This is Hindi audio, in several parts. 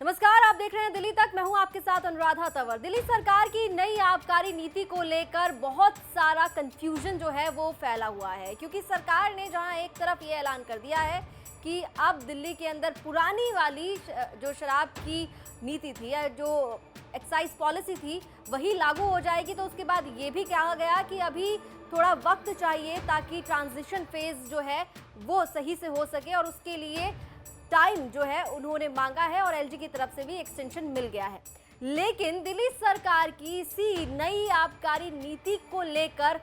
नमस्कार, आप देख रहे हैं दिल्ली तक। मैं हूं आपके साथ अनुराधा तंवर। दिल्ली सरकार की नई आबकारी नीति को लेकर बहुत सारा कंफ्यूजन जो है वो फैला हुआ है, क्योंकि सरकार ने जहां एक तरफ ये ऐलान कर दिया है कि अब दिल्ली के अंदर पुरानी वाली जो शराब की नीति थी या जो एक्साइज पॉलिसी थी वही लागू हो जाएगी, तो उसके बाद ये भी कहा गया कि अभी थोड़ा वक्त चाहिए ताकि ट्रांजिशन फेज जो है वो सही से हो सके, और उसके लिए टाइम जो है उन्होंने मांगा है और एलजी की तरफ से भी एक्सटेंशन मिल गया है। लेकिन दिल्ली सरकार की इसी नई आबकारी नीति को लेकर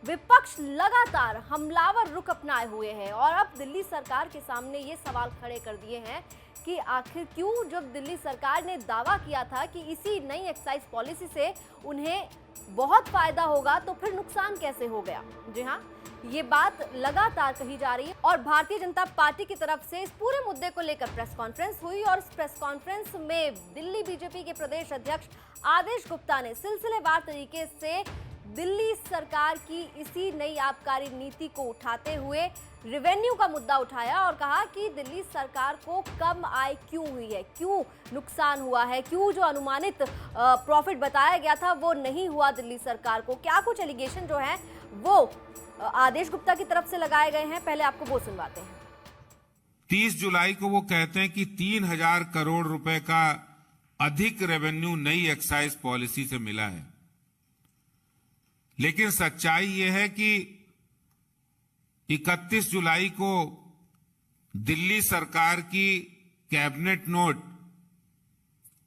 विपक्ष लगातार हमलावर रुख अपनाए हुए है, और अब दिल्ली सरकार के सामने ये सवाल खड़े कर दिए हैं कि आखिर क्यों, जब दिल्ली सरकार ने दावा किया था कि इसी नई एक्साइज पॉलिसी से उन्हें बहुत फायदा होगा, तो फिर नुकसान कैसे हो गया। जी हाँ, ये बात लगातार कही जा रही है। और भारतीय जनता पार्टी की तरफ से इस पूरे मुद्दे को लेकर प्रेस कॉन्फ्रेंस हुई, और इस प्रेस कॉन्फ्रेंस में दिल्ली बीजेपी के प्रदेश अध्यक्ष आदेश गुप्ता ने सिलसिलेवार तरीके से दिल्ली सरकार की इसी नई आबकारी नीति को उठाते हुए रेवेन्यू का मुद्दा उठाया और कहा कि दिल्ली सरकार को कम आय क्यों हुई है, क्यों नुकसान हुआ है, क्यों जो अनुमानित प्रॉफिट बताया गया था वो नहीं हुआ दिल्ली सरकार को। क्या कुछ एलिगेशन जो है वो आदेश गुप्ता की तरफ से लगाए गए हैं, पहले आपको वो सुनवाते हैं। 30 जुलाई को वो कहते हैं कि 3000 करोड़ रुपए का अधिक रेवेन्यू नई एक्साइज पॉलिसी से मिला है, लेकिन सच्चाई यह है कि 31 जुलाई को दिल्ली सरकार की कैबिनेट नोट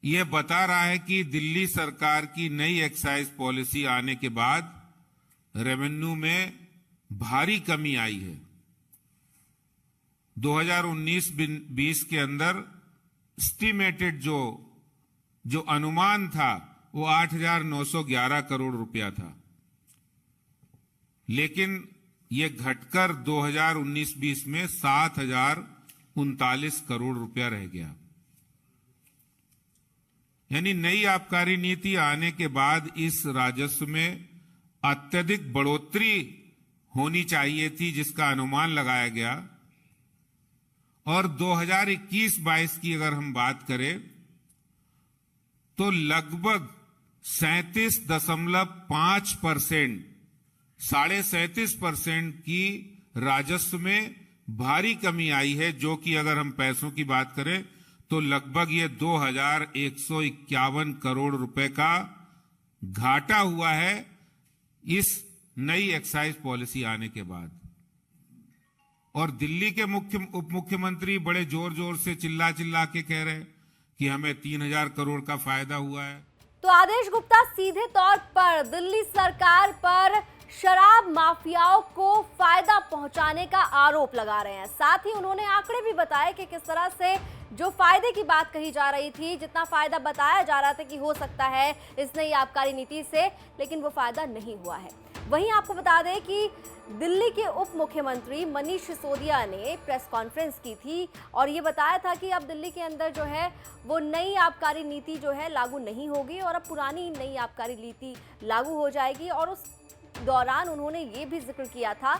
यह बता रहा है कि दिल्ली सरकार की नई एक्साइज पॉलिसी आने के बाद रेवेन्यू में भारी कमी आई है। 2019-20 के अंदर एस्टिमेटेड जो अनुमान था वो 8,911 करोड़ रुपया था, लेकिन ये घटकर 2019-20 में 7,039 करोड़ रुपया रह गया। यानी नई आबकारी नीति आने के बाद इस राजस्व में अत्यधिक बढ़ोतरी होनी चाहिए थी, जिसका अनुमान लगाया गया। और 2021-22 की अगर हम बात करें तो लगभग 37.5%, 37.5% की राजस्व में भारी कमी आई है, जो कि अगर हम पैसों की बात करें तो लगभग ये 2,151 करोड़ रुपए का घाटा हुआ है इस नई एक्साइज पॉलिसी आने के बाद। और दिल्ली के उप मुख्यमंत्री बड़े जोर जोर से चिल्ला के कह रहे हैं कि हमें 3,000 करोड़ का फायदा हुआ है। तो आदेश गुप्ता सीधे तौर पर दिल्ली सरकार पर शराब माफियाओं को फायदा पहुंचाने का आरोप लगा रहे हैं। साथ ही उन्होंने आंकड़े भी बताए कि किस तरह से जो फायदे की बात कही जा रही थी, जितना फायदा बताया जा रहा था कि हो सकता है इस नई आबकारी नीति से, लेकिन वो फायदा नहीं हुआ है। वहीं आपको बता दें कि दिल्ली के उप मुख्यमंत्री मनीष सिसोदिया ने प्रेस कॉन्फ्रेंस की थी और ये बताया था कि अब दिल्ली के अंदर जो है वो नई आबकारी नीति जो है लागू नहीं होगी, और अब पुरानी नई आबकारी नीति लागू हो जाएगी। और उस दौरान उन्होंने ये भी जिक्र किया था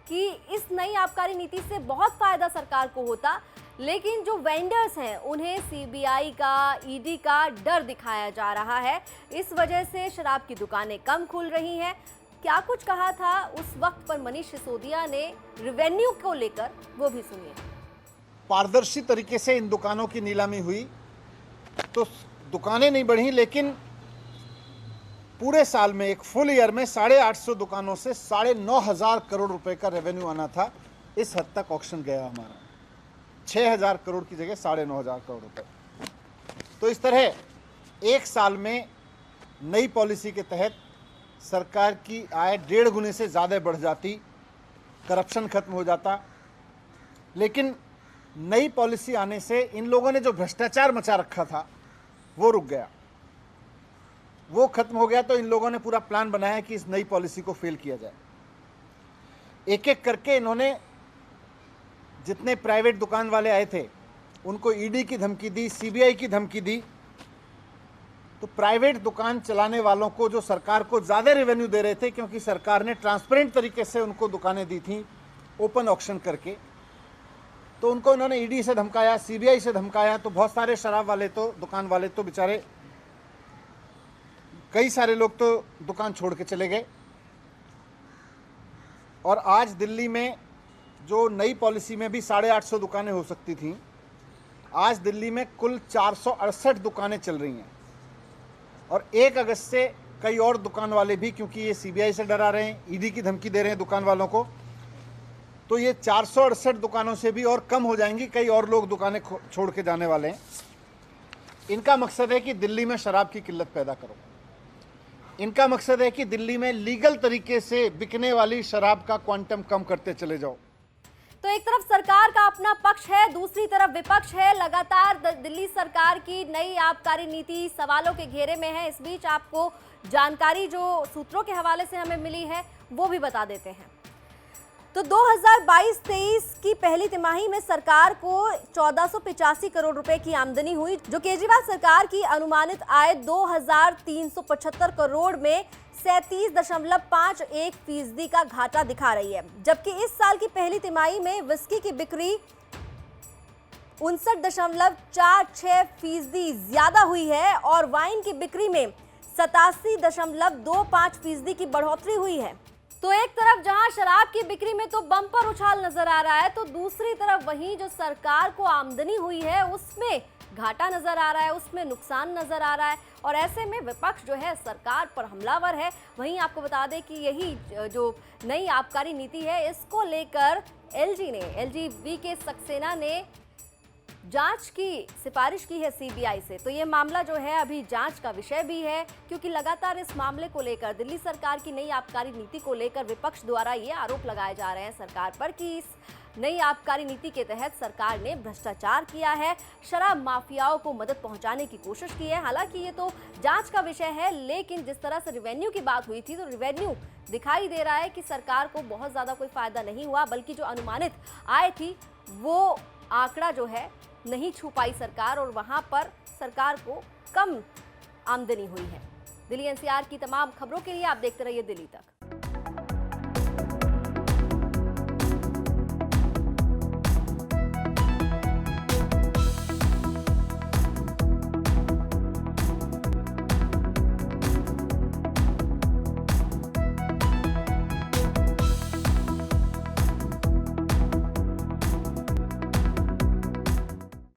कि इस नई आबकारी नीति से बहुत फायदा सरकार को होता, लेकिन जो वेंडर्स हैं उन्हें सीबीआई का, ईडी का डर दिखाया जा रहा है। इस वजह से शराब की दुकानें कम खुल रही हैं। क्या कुछ कहा था उस वक्त पर मनीष सिसोदिया ने रेवेन्यू को लेकर, वो भी सुनिए। पारदर्शी तरीके से इन दुकानों की नीलामी हुई तो दुकानें नहीं बढ़ी, लेकिन पूरे साल में, एक फुल ईयर में 850 दुकानों से 9,500 करोड़ रुपए का रेवेन्यू आना था। इस हद तक ऑक्शन गया हमारा, 6,000 करोड़ की जगह 9,500 करोड़ रुपए। तो इस तरह एक साल में नई पॉलिसी के तहत सरकार की आय 1.5 गुने से ज़्यादा बढ़ जाती, करप्शन खत्म हो जाता। लेकिन नई पॉलिसी आने से इन लोगों ने जो भ्रष्टाचार मचा रखा था वो रुक गया, वो खत्म हो गया। तो इन लोगों ने पूरा प्लान बनाया कि इस नई पॉलिसी को फेल किया जाए। एक एक करके इन्होंने जितने प्राइवेट दुकान वाले आए थे उनको ईडी की धमकी दी, सीबीआई की धमकी दी। तो प्राइवेट दुकान चलाने वालों को, जो सरकार को ज़्यादा रेवेन्यू दे रहे थे, क्योंकि सरकार ने ट्रांसपेरेंट तरीके से उनको दुकानें दी थी ओपन ऑक्शन करके, तो उनको उन्होंने ईडी से धमकाया, सीबीआई से धमकाया, तो बहुत सारे शराब वाले तो, दुकान वाले तो बेचारे, कई सारे लोग तो दुकान छोड़ के चले गए। और आज दिल्ली में जो नई पॉलिसी में भी 850 दुकानें हो सकती थीं, आज दिल्ली में कुल 468 दुकानें चल रही हैं। और 1 अगस्त से कई और दुकान वाले भी, क्योंकि ये सीबीआई से डरा रहे हैं, ईडी की धमकी दे रहे हैं दुकान वालों को, तो ये 468 दुकानों से भी और कम हो जाएंगी। कई और लोग दुकानें छोड़ के जाने वाले हैं। इनका मकसद है कि दिल्ली में शराब की किल्लत पैदा करो। इनका मकसद है कि दिल्ली में लीगल तरीके से बिकने वाली शराब का क्वांटम कम करते चले जाओ। तो एक तरफ सरकार का अपना पक्ष है, दूसरी तरफ विपक्ष है। लगातार दिल्ली सरकार की नई आबकारी नीति सवालों के घेरे में है। इस बीच आपको जानकारी जो सूत्रों के हवाले से हमें मिली है वो भी बता देते हैं। तो 2022-23 की पहली तिमाही में सरकार को 1485 करोड़ रुपए की आमदनी हुई, जो केजरीवाल सरकार की अनुमानित आय 2375 करोड़ में 37.51% का घाटा दिखा रही है। जबकि इस साल की पहली तिमाही में विस्की की बिक्री 59.46% ज्यादा हुई है और वाइन की बिक्री में 87.25% की बढ़ोतरी हुई है। तो एक तरफ जहां शराब की बिक्री में तो बम्पर उछाल नजर आ रहा है, तो दूसरी तरफ वहीं जो सरकार को आमदनी हुई है उसमें घाटा नजर आ रहा है, उसमें नुकसान नजर आ रहा है। और ऐसे में विपक्ष जो है सरकार पर हमलावर है। वहीं आपको बता दें कि यही जो नई आबकारी नीति है, इसको लेकर एलजी वीके सक्सेना ने जांच की सिफारिश की है सीबीआई से। तो ये मामला जो है अभी जांच का विषय भी है, क्योंकि लगातार इस मामले को लेकर, दिल्ली सरकार की नई आबकारी नीति को लेकर विपक्ष द्वारा ये आरोप लगाए जा रहे हैं सरकार पर कि इस नई आबकारी नीति के तहत सरकार ने भ्रष्टाचार किया है, शराब माफियाओं को मदद पहुंचाने की कोशिश की है। हालांकि ये तो जांच का विषय है, लेकिन जिस तरह से रिवेन्यू की बात हुई थी, तो रिवेन्यू दिखाई दे रहा है कि सरकार को बहुत ज्यादा कोई फायदा नहीं हुआ, बल्कि जो अनुमानित आय थी वो आंकड़ा जो है नहीं छू पाई सरकार, और वहां पर सरकार को कम आमदनी हुई है। दिल्ली एनसीआर की तमाम खबरों के लिए आप देखते रहिए दिल्ली तक।